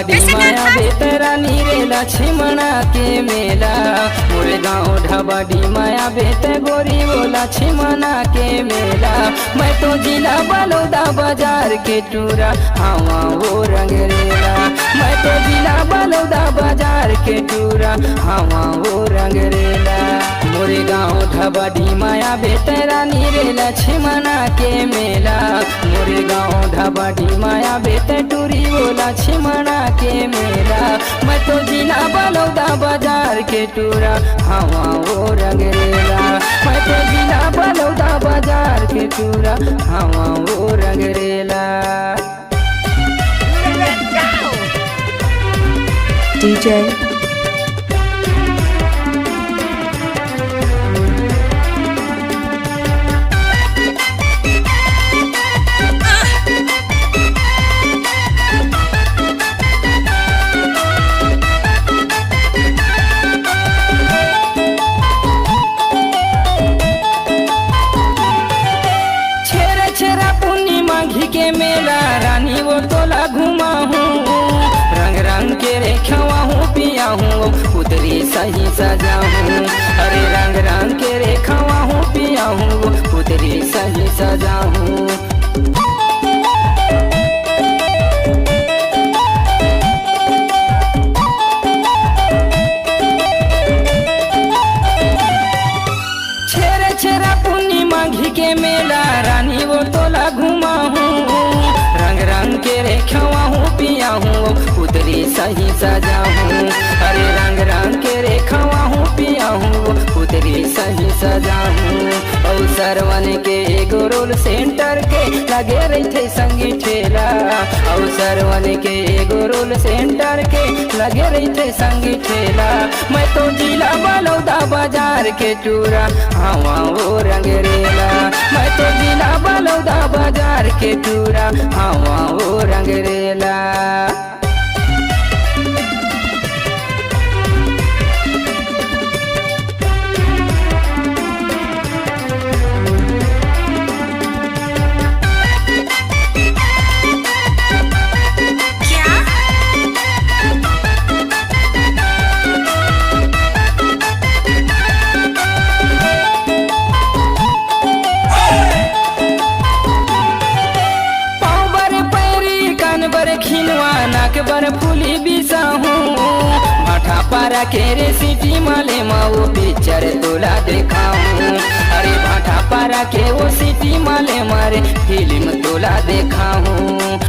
ढाबाडी माया बेतरानी रे लक्ष्मणा के मेला। मोरे गाँव ढाबाडी माया बेत गोरी वो लक्ष्मणा के मेला। मैं तो जिला बलौदा बाजार के टूरा हवा वो रंगरेला। मैं तो जिला बलौदा बाजार के टूरा हवा वो रंगरेला। मोरे गाँव ढाबाडी माया बेतरानी रे लक्ष्मणा के मेला। मोरे गाँव ढाबाडी माया बेत टूरी वो लक्ष्मणा के मेला। मैं तो जिला बलौदा बाजार के टूरा हवा वो रंगरेला। मैं तो जिला बलौदा बाजार के टूरा हवा वो रंगरेला। DJ के मेला रानी वो तोला घुमा हूँ। रंग रंग के रेखवा हूँ पिया हूँ पुतरी सही सजा हूँ। अरे रंग रंग के रेखवा हूँ पिया हूँ पुतरी सही सजा हूँ। छेरा छेरा पूर्णिमा घी के मेला रानी वो तोला घुमा हूँ। रंग रंग के रेखवा हूँ पिया हूँ पुतरी सही सजा हूँ। अरे रंग रंग के रेखवा हूँ पिया हूँ पुतरी सही सजा हूँ। और सरवन के एगो रोल सेंटर के लगे रही संगी ठेला। और सरवन के एगो रोल सेंटर के लगे रही संगी ठेला। मैं तो जिला बलौदा बाजार के टूरा हवा वो रंगरेला। मैं तो जिला बलौदा बाजार के टूरा हवा वो रंगरेला। खिनवा नाक बर फूली बिसा हूँ। भाठा पारा के रे सिटी माले वो पिक्चर तोला देखा हूँ। अरे भाठा पारा के वो सिटी माले मारे फिल्म तोला देखा हूँ।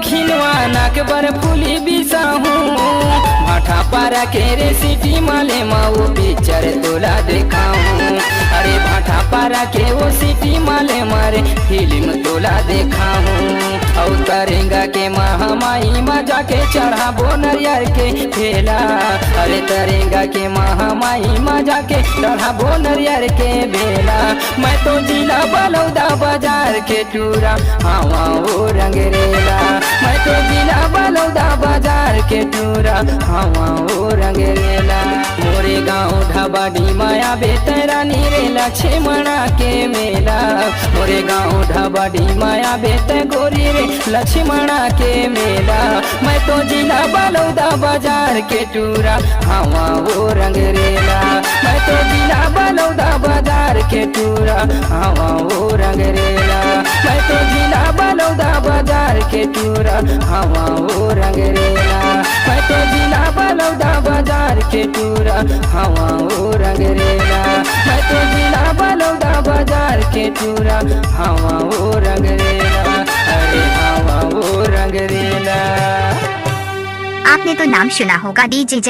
खिनवा नाक बर फूली बिसा हूँ। भाठा पारा के रे सिटी माले वो पिक्चर तोला देखा हूँ। अरे भाठा पारा के वो सिटी माले मारे फिल्म तोला देखा हूँ। और तरेंगा के महामाई मजा के चढ़ा बोनरियर के ठेला। अरे तरेंगा के महामाई मजा के चढ़ा बोनरियर के बेला। मैं तो जिला बलौदा बाजार के टूरा हवा वो रंगरेला। मैं तो जिला बलौदा बाजार के टूरा हवा वो रंगरेला। मोरे गाँव ढाबाडी माया बेतरानी रे लक्ष्मणा के मेला। मोरे गाँव ढाबाडी माया बेत गोरी रे लक्ष्मणा के मेला। मैं तो जिला बलौदा बाजार के टूरा हवा वो रंगरेला। मैं तो जिला बलौदा बाजार के टूरा हवा वो रंगरेला। मैं तो जिला बलौदा बाजार के टूरा हवा वो रंगरेला। मैं तो जिला बलौदा बाजार के टूरा हवा वो रंगरेला। मैं तो जिला बलौदा बाजार के टूरा हवा वो रंगरेला। अरे हवा वो रंगरेला। आपने तो नाम सुना होगा डीजे जय